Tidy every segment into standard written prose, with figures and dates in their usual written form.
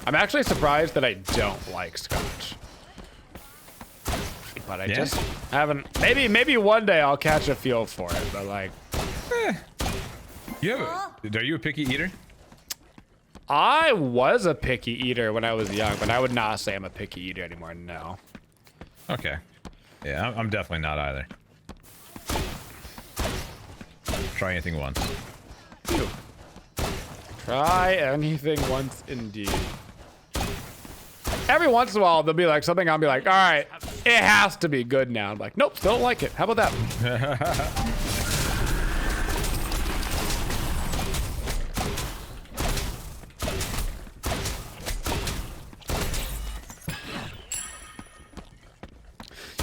I'm actually surprised that I don't like scotch. But I just haven't. Maybe one day I'll catch a feel for it. But like, are you a picky eater? I was a picky eater when I was young, but I would not say I'm a picky eater anymore. No. Okay. Yeah, I'm definitely not either. Try anything once. Ew. Try anything once, indeed. Every once in a while, there'll be like something I'll be like, all right, it has to be good now. I'm like, nope, still don't like it. How about that?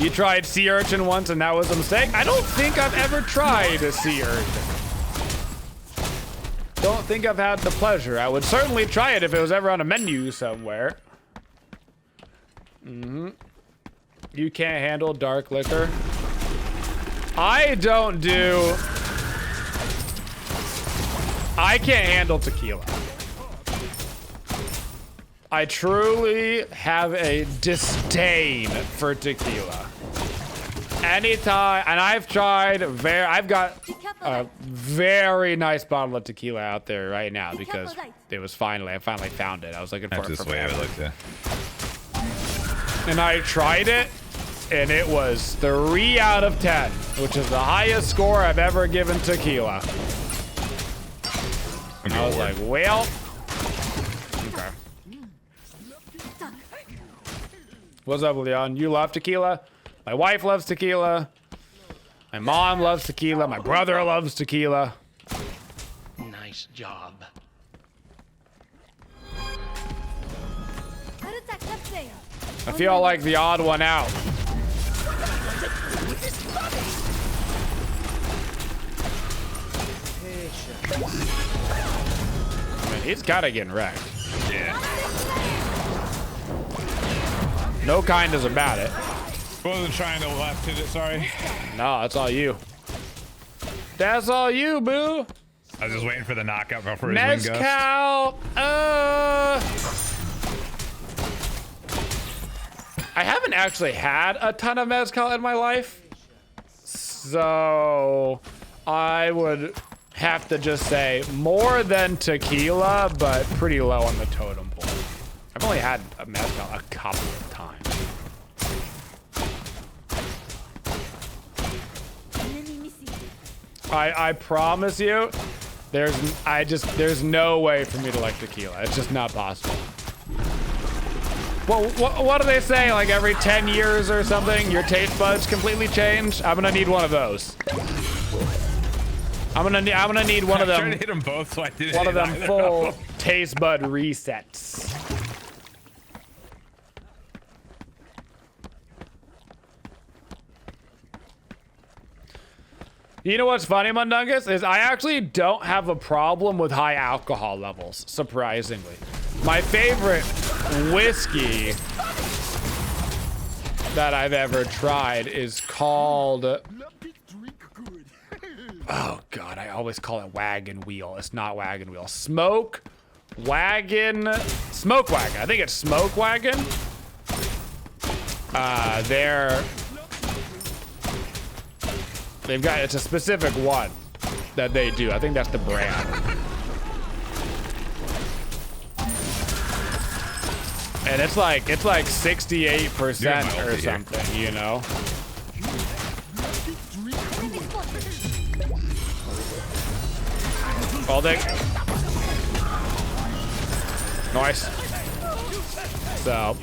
You tried sea urchin once and that was a mistake? I don't think I've ever tried a sea urchin. Don't think I've had the pleasure. I would certainly try it if it was ever on a menu somewhere. You can't handle dark liquor. I can't handle tequila. I truly have a disdain for tequila. Anytime, and I've tried, I've got a very nice bottle of tequila out there right now because it was I finally found it. I was looking for it for forever. And I tried it, and it was 3 out of 10, which is the highest score I've ever given tequila. I was like, well, okay. What's up, Leon? You love tequila? My wife loves tequila. My mom loves tequila. My brother loves tequila. Nice job. I feel like the odd one out. I mean, he's kind of getting wrecked. Yeah. No kindness about it. Wasn't trying to left hit it, sorry. No, that's all you. That's all you, boo. I was just waiting for the knockout before his wing Mezcal. I haven't actually had a ton of mezcal in my life, so I would have to just say more than tequila, but pretty low on the totem pole. I've only had a mezcal a couple of times. I promise you, there's no way for me to like tequila. It's just not possible. Well, what do they say? Like every 10 years or something, your taste buds completely change? I'm gonna need one of those. I'm gonna need one of them. I'm trying to hit them both, so I didn't one of them hit full taste bud resets. You know what's funny, Mundungus, is I actually don't have a problem with high alcohol levels, surprisingly. My favorite whiskey that I've ever tried is called... Oh, God, I always call it Wagon Wheel. It's not Wagon Wheel. Smoke Wagon. I think it's Smoke Wagon. It's a specific one that they do. I think that's the brand. And it's like 68% or something, you know? All day. Nice. So,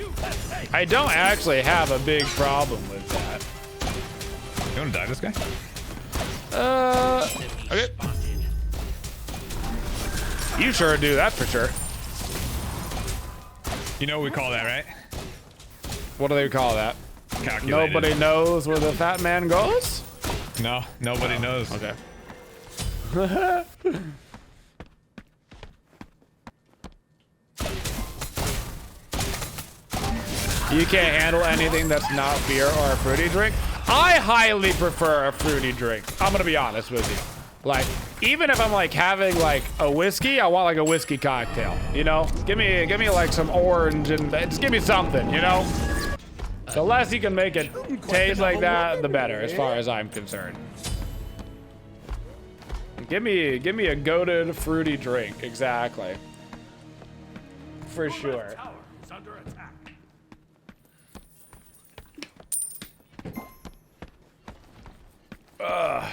I don't actually have a big problem with that. You wanna die this guy? Okay. You sure do, that's for sure. You know what we call that, right? What do they call that? Calculated. Nobody knows where the fat man goes? No, nobody knows. Okay. You can't handle anything that's not beer or a fruity drink? I highly prefer a fruity drink. I'm gonna be honest with you. Like, even if I'm like having like a whiskey, I want like a whiskey cocktail, you know? Give me like some orange and just give me something, you know? The less you can make it taste like that, the better, as far as I'm concerned. Give me a goated fruity drink, exactly. For sure. Ugh.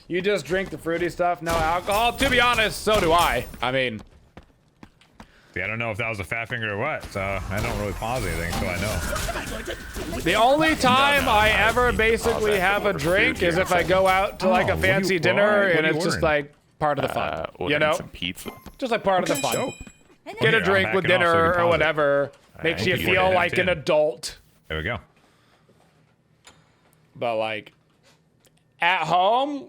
You just drink the fruity stuff, no alcohol? To be honest, so do I. I mean, yeah, I don't know if that was a fat finger or what, so I don't really pause anything until I know. the only time I ever basically have a drink is if I go out to like a fancy dinner and it's just like part of the fun, you know? Some pizza. Just like part of the fun. So, Get a I'm drink with backing off so we dinner can or pause it. whatever. Makes you feel like an adult. There we go. But like, at home,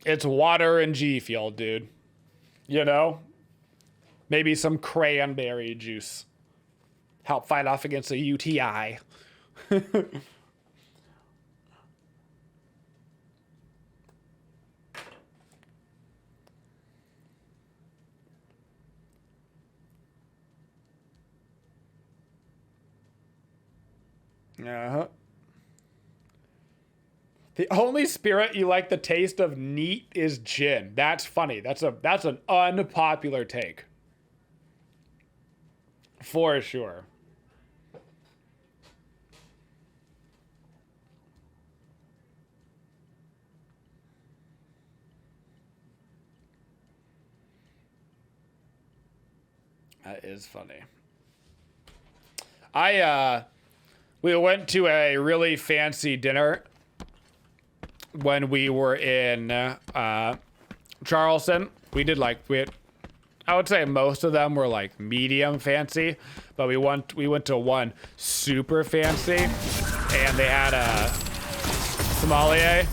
it's water and G Fuel, dude. You know? Maybe some cranberry juice. Help fight off against a UTI. Uh-huh. The only spirit you like the taste of neat is gin. That's funny. That's an unpopular take. For sure. That is funny. We went to a really fancy dinner when we were in Charleston. I would say most of them were like medium fancy, but we went to one super fancy, and they had a sommelier,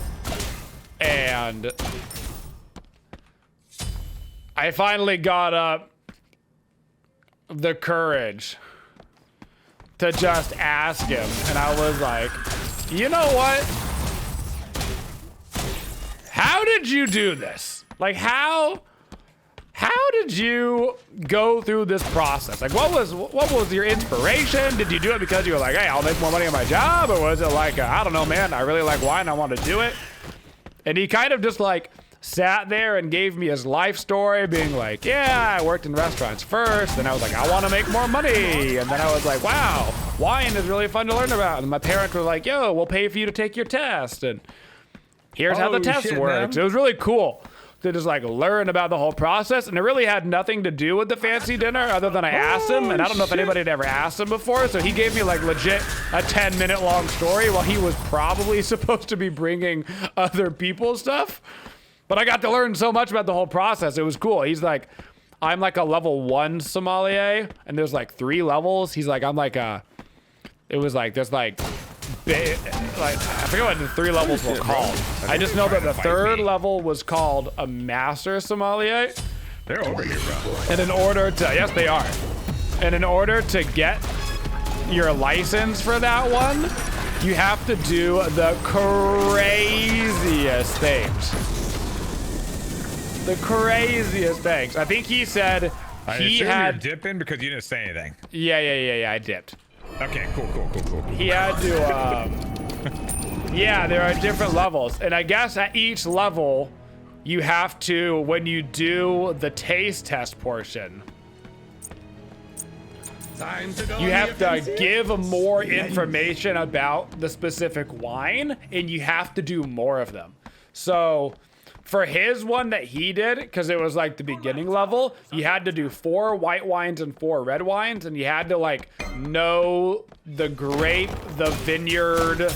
and I finally got up the courage to just ask him, and I was like, you know what? How did you do this? Like, how did you go through this process? Like, what was your inspiration? Did you do it because you were like, hey, I'll make more money on my job? Or was it like, I don't know, man, I really like wine, I want to do it? And he kind of just like sat there and gave me his life story, being like, yeah, I worked in restaurants first, and I was like, I want to make more money. And then I was like, wow, wine is really fun to learn about. And my parents were like, yo, we'll pay for you to take your test, and here's how the test works. Man. It was really cool to just like learn about the whole process, and it really had nothing to do with the fancy dinner other than I asked him, and I don't know if anybody had ever asked him before, so he gave me like legit a 10-minute long story while he was probably supposed to be bringing other people's stuff. But I got to learn so much about the whole process. It was cool. He's like, I'm like a level 1 sommelier, and there's like 3 levels. He's like, I'm like it was like, there's like I forget what the 3 levels were called. I just know that the 3rd level was called a master sommelier. They're over here, bro. And in order to, yes, they are. And in order to get your license for that one, you have to do the craziest things. The craziest things. I think he said he had dipping because you didn't say anything. Yeah, I dipped. Okay, cool. He had to, yeah, there are different levels. And I guess at each level, you have to, when you do the taste test portion, you have to give more information about the specific wine, and you have to do more of them. So for his one that he did, because it was like the beginning level, you had to do 4 white wines and 4 red wines, and you had to like know the grape, the vineyard,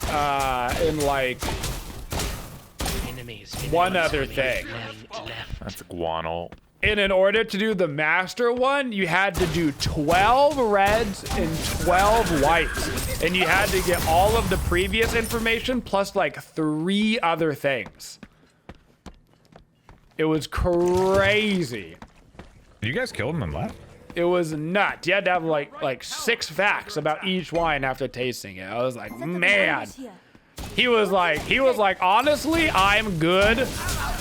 and like one other thing. That's guano. And in order to do the master one, you had to do 12 reds and 12 whites. And you had to get all of the previous information plus like 3 other things. It was crazy. You guys killed him and left? It was nuts. You had to have like 6 facts about each wine after tasting it. I was like, man, He was like, honestly, I'm good,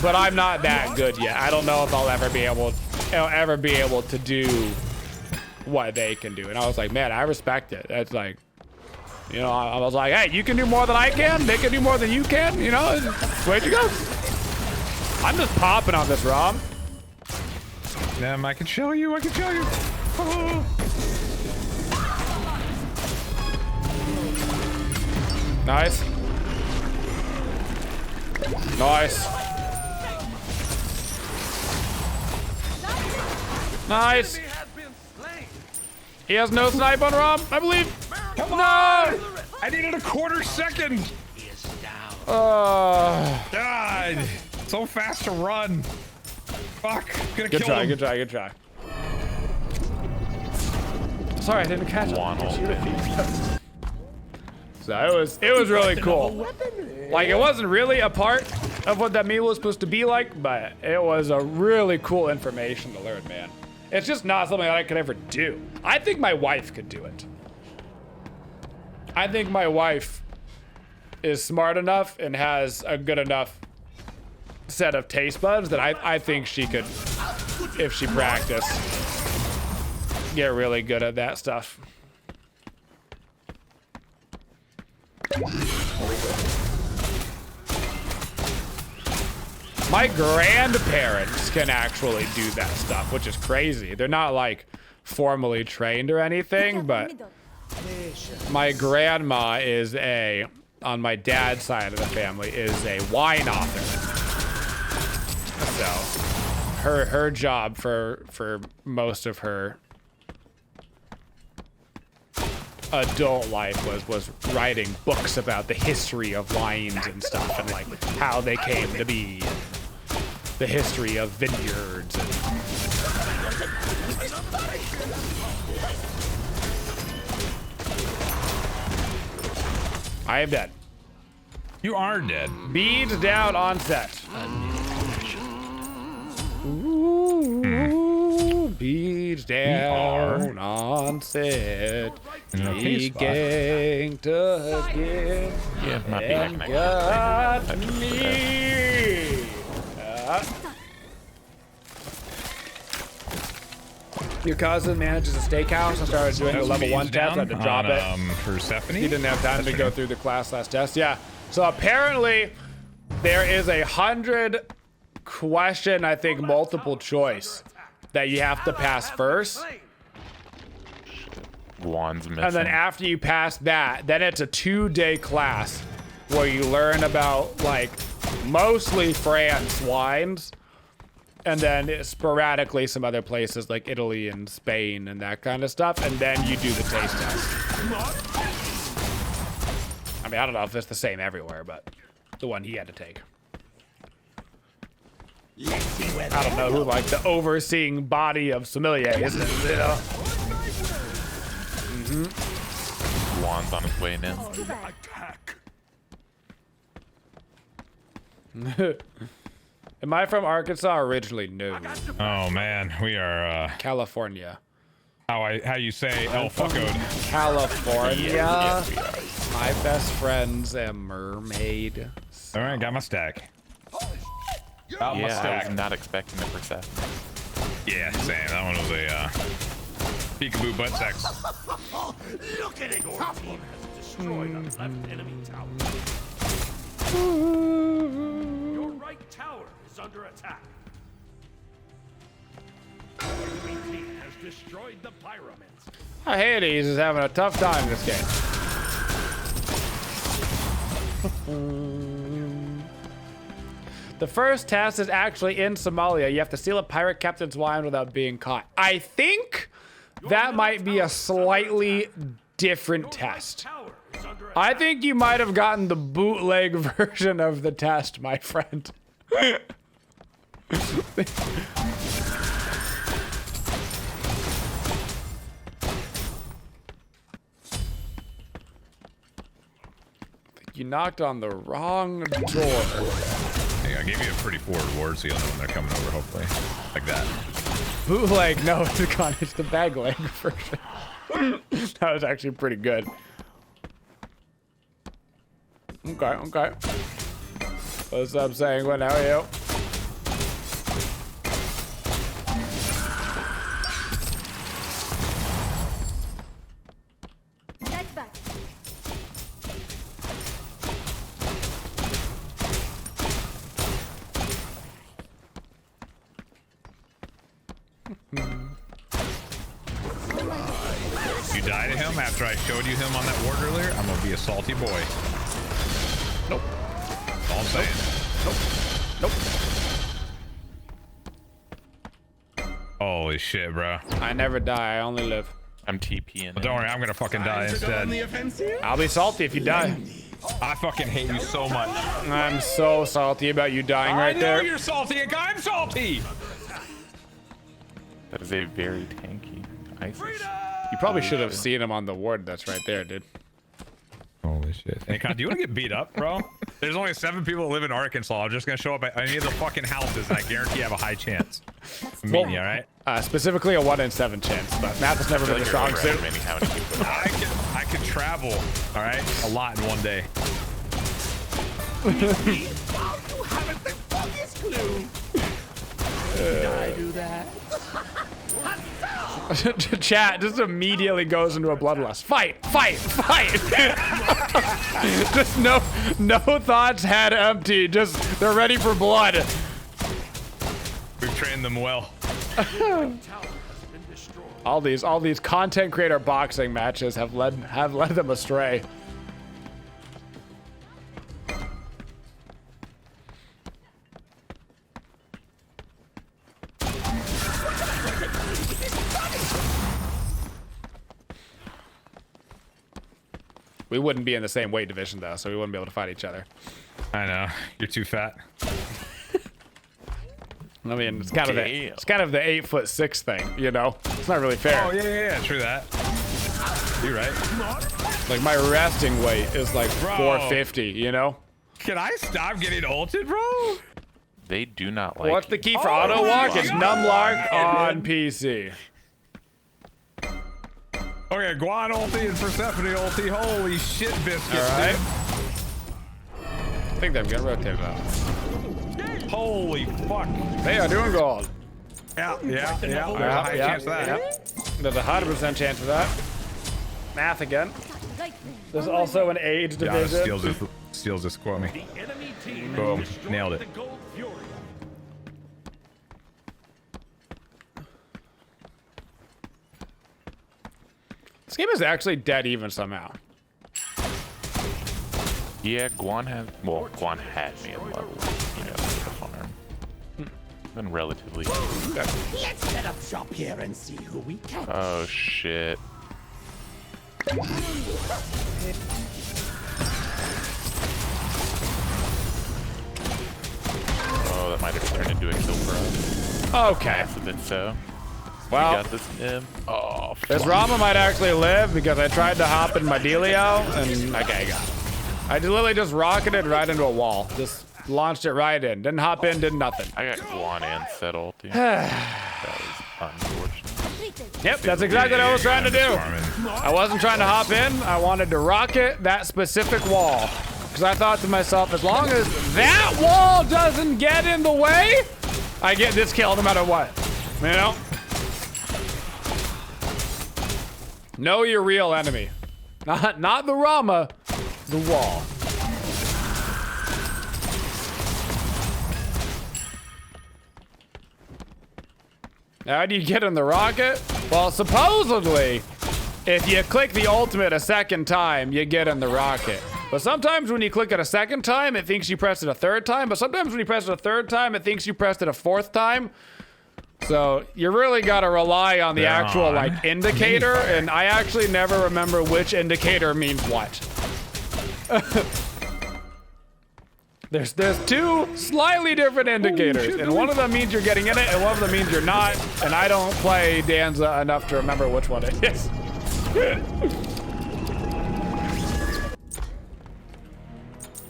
but I'm not that good yet. I don't know if I'll ever be able to do what they can do. And I was like, man, I respect it. That's like, you know, I was like, hey, you can do more than I can. They can do more than you can. You know, way to go. I'm just popping on this ROM. Damn, I can show you. I can show you. Oh. Nice. Nice. Nice. He has no snipe on Rob, I believe. Come on! I needed a quarter second. God, so fast to run. Fuck, gonna good kill try, him. good try, good try. Sorry, I didn't catch it. So it was really cool. Like, it wasn't really a part of what that meal was supposed to be like, but it was a really cool information to learn, man. It's just not something that I could ever do. I think my wife could do it. I think my wife is smart enough and has a good enough set of taste buds that I think she could, if she practiced, get really good at that stuff. My grandparents can actually do that stuff, which is crazy. They're not like formally trained or anything, but my grandma is on my dad's side of the family, is a wine author. So her job for most of her adult life was writing books about the history of wines and stuff, and like how they came to be, the history of vineyards. I am dead. You are dead. Beads down on set. Ooh, beads down on set. He ganked again. Yeah, might be And like got me. Your cousin manages a steakhouse and started doing the level 1 test. I had to drop it. Persephone? He didn't have time to go through the class last test. Yeah. So apparently there is 100 question, I think, multiple choice that you have to pass first. One's missing. And then after you pass that, then it's a 2-day class where you learn about, like, mostly France wines, and then sporadically some other places like Italy and Spain and that kind of stuff, and then you do the taste test. I mean, I don't know if it's the same everywhere, but the one he had to take. I don't know who, like, the overseeing body of Sommelier is, you know? Juan's on his way in. Am I from Arkansas originally? No. Oh man, we are California. how you say El Fuckoed. California. Yes, we are. My best friend's a mermaid. All right, got my stack. Got my Yeah, I stack. was not expecting it for Seth. Yeah, same. That one was a peekaboo butt sex. Look at it, your team has destroyed a left enemy tower. Your right tower is under attack. Your green team has destroyed the pyramids. Hades is having a tough time this game. The first test is actually in Somalia. You have to steal a pirate captain's wine without being caught. I think that might be a slightly different test. Tower is under attack. I think you might have gotten the bootleg version of the test, my friend. You knocked on the wrong door. Hey, I gave you a pretty poor reward, so you'll know when they're coming over, hopefully. Like that. Bootleg, no, it's the bag leg version. That was actually pretty good. Okay. What's up, Sanguine? How are you? Get back. You die to him after I showed you him on that ward earlier, I'm gonna be a salty boy. Nope. That's all I'm saying. Nope. Holy shit, bro. I never die. I only live. I'm TPing. But don't worry, I'm gonna fucking die instead. I'll be salty if you die. I fucking hate you so much. I'm so salty about you dying right I know there. you're salty, and I'm salty. That is a very tanky ISIS. You probably should have seen him on the ward that's right there, dude. Holy shit. Hey, Con, do you want to get beat up, bro? There's only 7 people that live in Arkansas. I'm just gonna show up at any of the fucking houses, and I guarantee I have a high chance of meeting you, all right? Specifically a 1 in 7 chance, but math has never been a strong suit. I can travel, all right, a lot in one day. You haven't the foggiest clue. Did I do that? Chat just immediately goes into a bloodlust. Fight! Just no thoughts had empty. Just they're ready for blood. We've trained them well. All these content creator boxing matches have led them astray. We wouldn't be in the same weight division though, so we wouldn't be able to fight each other. I know. You're too fat. I mean, it's kind of the 8'6" thing, you know. It's not really fair. Oh yeah, true that. You're right. Like my resting weight is like 450, you know. Can I stop getting ulted, bro? They do not like What's the you. key for auto walk? It's God. numlock on PC. Okay, Guan ulti and Persephone ulti. Holy shit, biscuits, All right. dude. I think they're gonna rotate it out. Holy fuck. They are doing gold. Yeah. There's a high chance of that. There's a 100% chance of that. Math again. There's also an age Yeah, division. steals this quote me. The enemy team Boom. has destroyed Nailed it. the Gold Fury. This game is actually dead even somehow. Yeah, Guan had me at level, you know, for the farm. Been relatively. Let's set up shop here and see who we catch. Oh shit. Oh, that might have turned into a kill for us. Okay. That's a bit so. Well, We got this Nim. Oh, this fuck. Rama might actually live because I tried to hop in my Delio and okay, I got it. I literally just rocketed right into a wall. Just launched it right in. Didn't hop in, did nothing. I got Guan and set ulti. That was unfortunate. Yep, that's exactly what I was trying to do. I wasn't trying to hop in. I wanted to rocket that specific wall. Because I thought to myself, as long as that wall doesn't get in the way, I get this kill no matter what. You know? Know your real enemy. Not the Rama, the wall. How do you get in the rocket? Well, supposedly, if you click the ultimate a second time, you get in the rocket. But sometimes when you click it a second time, it thinks you pressed it a third time. But sometimes when you press it a third time, it thinks you pressed it a fourth time. So you really got to rely on the actual like indicator. And I actually never remember which indicator means what. There's two slightly different indicators, and one of them means you're getting in it, and one of them means you're not. And I don't play Danza enough to remember which one it is.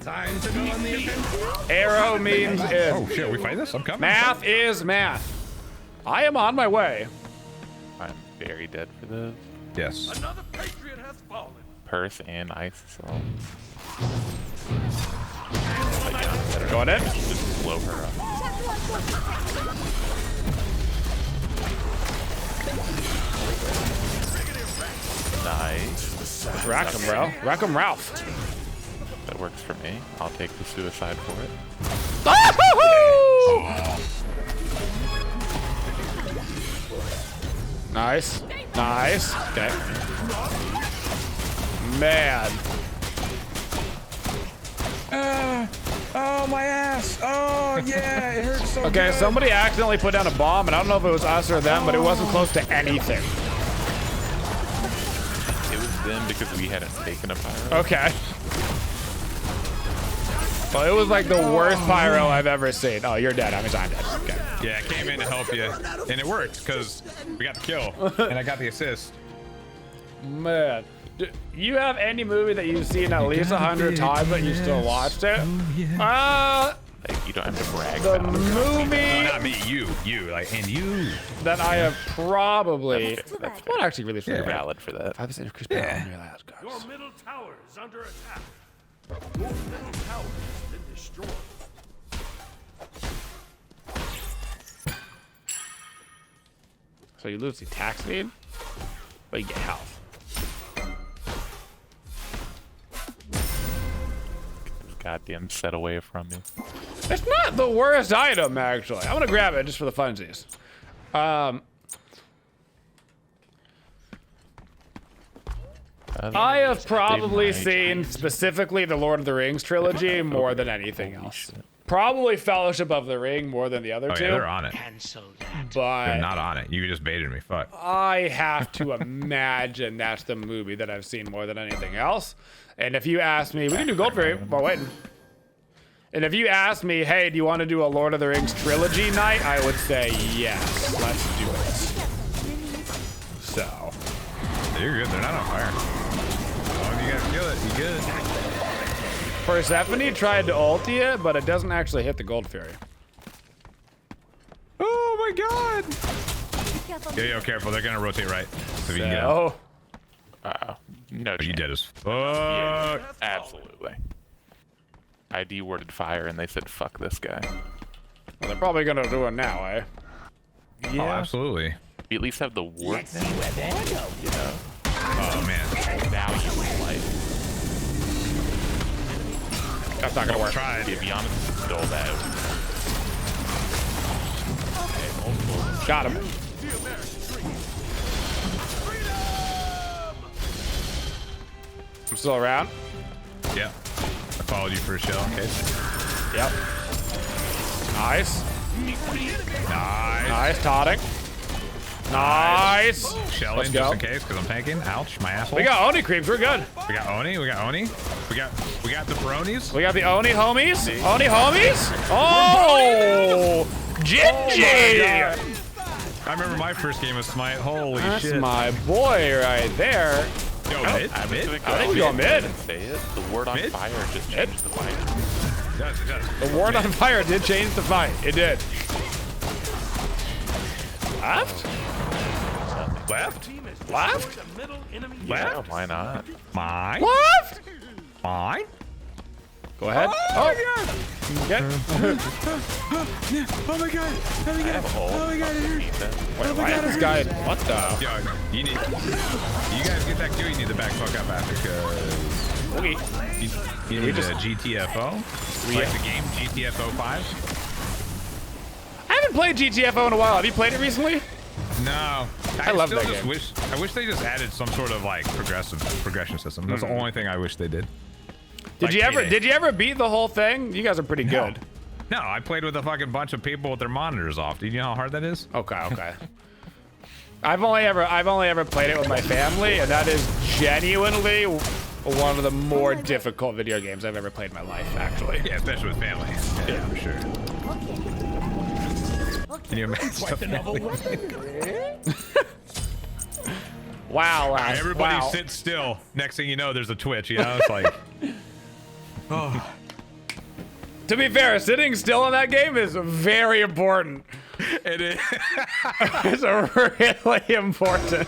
Time to go on the offensive. Arrow means in. Oh shit, we fight this? I'm coming. Math is math. I am on my way. I'm very dead for this. Yes. Another patriot has fallen. Perth and ISIS. But yeah, better Going in. just blow her up. Nice. Let's rack him, bro. Rack him, Ralph. That works for me. I'll take the suicide for it. Nice. Nice. Okay. Man. Oh, my ass. Oh, yeah. It hurts so Okay, somebody accidentally put down a bomb, and I don't know if it was us or them, but it wasn't close to anything. It was them because we hadn't taken a pyro. Okay. Well, it was like the worst pyro I've ever seen. Oh, you're dead. I'm dead. Okay. Yeah, I came in to help you, and it worked because we got the kill, and I got the assist. Man. Do you have any movie that you've seen at least 100 times but you still watched it? Like, you don't have to brag The about it. No, movie not me. You, like, and you. that I have probably... That's fair. What actually really You're fair? valid for that. 5% increase Yeah. on your last guys. Your middle tower is under attack. Your middle tower has been destroyed. So you lose the attack speed, but you get health. Goddamn set away from me. It's not the worst item, actually. I'm gonna grab it just for the funsies. I have probably might seen specifically the Lord of the Rings trilogy more than anything else. Probably Fellowship of the Ring more than the other Oh, two. yeah, they're on it. But They're not on it. You just baited me. Fuck. I have to imagine that's the movie that I've seen more than anything else. And if you ask me, we can do Gold Fairy while waiting. And if you ask me, hey, do you want to do a Lord of the Rings trilogy night? I would say yes. Let's do it. So. You're good. They're not on fire. Oh, you gotta kill it. You good? Persephone tried to ulti it, but it doesn't actually hit the Gold Fairy. Oh my god. Yo, careful. They're gonna rotate right. So we can get out. Oh, No You chance. dead as fuck. Yeah, absolutely. ID worded fire and they said fuck this guy. well, they're probably gonna do it now, eh? Oh, absolutely. We at least have the word now, you know? Oh man. Value in life. That's not gonna work. Tried. To be honest, stole that. Okay, multiple. Got him. I'm still around. Yeah. I followed you for a shell in case. Yep. Nice. Nice. Nice, Todding. Nice. Shelling Let's just go. in case, because I'm tanking. Ouch, my asshole. We got Oni creeps. We're good. We got Oni. We got Oni. We got the bronies. We got the Oni homies. Oni homies. Oh, Gingy. I remember my first game of Smite. Holy That's shit. my boy right there. Yo, mid. I'm Mid. gonna I think we go mid. Say it. The word on Mid? fire just Mid? changed the fight. It does, it does. The ward on fire did change the fight. It did. Left? Left? Left? The middle enemy Yeah, why not? Mine? Left? Mine? Go ahead. Oh my god! Okay. Oh my god! Oh my I have a hole. Oh my god, it hurts. Wait, why is this guy? What the? Yo, you need. You guys get that kill, you need to back fuck up after, because. Okay. You need a GTFO? Like the game GTFO 5? I haven't played GTFO in a while. Have you played it recently? No. I love still that just game. I wish they just added some sort of like progression system. That's the only thing I wish they did. Did you ever? Payday. Did you ever beat the whole thing? You guys are pretty No. good. No, I played with a fucking bunch of people with their monitors off. Do you know how hard that is? Okay, okay. I've only ever played it with my family, and that is genuinely one of the more difficult video games I've ever played in my life, actually. Yeah, especially with family. Yeah, for sure. Can you imagine? Wow, lads. Everybody wow. sits still. Next thing you know, there's a Twitch. You know, it's like. Oh. To be fair, sitting still in that game is very important. It is. It's really important.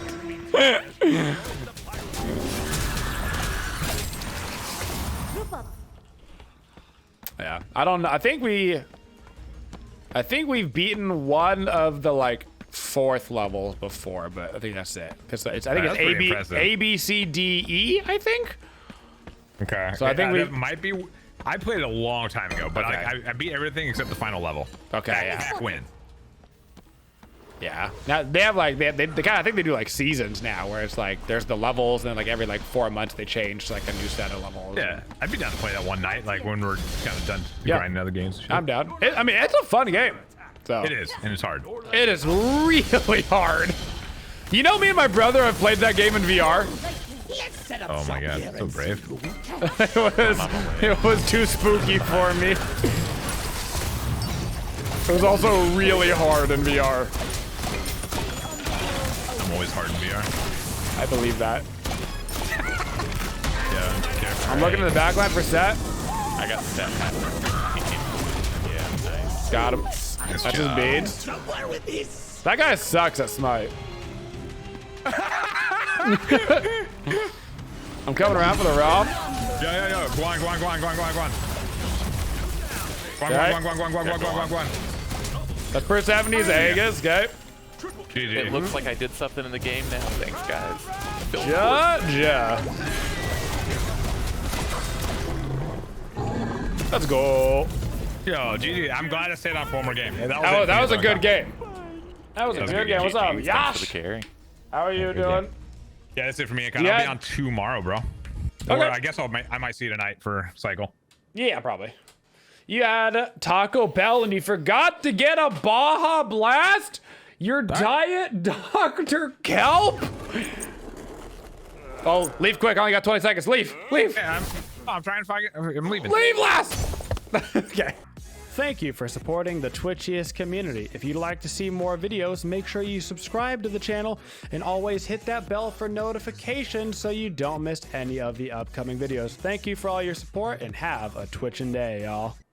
Yeah, I don't know. I think we've beaten one of the like 4th levels before, but I think that's it. Cause I think it's A, B, C, D, E. I think. Okay. So I think that might be. I played it a long time ago, but Okay. I beat everything except the final level. Okay. Yeah. Back win. Yeah. Now they have like they kind of, I think they do like seasons now, where it's like there's the levels, and then like every like 4 months they change to like a new set of levels. Yeah, I'd be down to play that one night, like when we're kind of done grinding other games. And shit. I'm down. I mean, it's a fun game. So It is, and it's hard. It is really hard. You know, me and my brother have played that game in VR. Oh my god, so brave. It was too spooky for me. It was also really hard in VR. I'm always hard in VR. I believe that. Yeah, careful. I'm looking at the backline for set. I got set. Yeah, nice. Got him. Nice That's job. his beads. Somewhere with this. That guy sucks at Smite. I'm coming around for the Rob. Yeah. Go on. Go on. That's per 70s Aegis, okay? GG. It looks like I did something in the game now. Thanks, guys. Ja. Let's go. Yo, GG. I'm glad I stayed on for one more game. Yeah, That was a good game. That was a good game. What's up, Thanks for the Yash? carry. How are you doing? Yeah, that's it for me. I'll Yeah. be on tomorrow, bro. Okay. Or I guess I might see you tonight for Cycle. Yeah, probably. You had Taco Bell and you forgot to get a Baja Blast? Your diet Dr. Kelp? Oh, leave quick. I only got 20 seconds. Leave. Yeah, I'm trying to find it. I'm leaving. Leave last. Okay. Thank you for supporting the Twitchiest community. If you'd like to see more videos, make sure you subscribe to the channel and always hit that bell for notifications so you don't miss any of the upcoming videos. Thank you for all your support and have a Twitchin' day, y'all.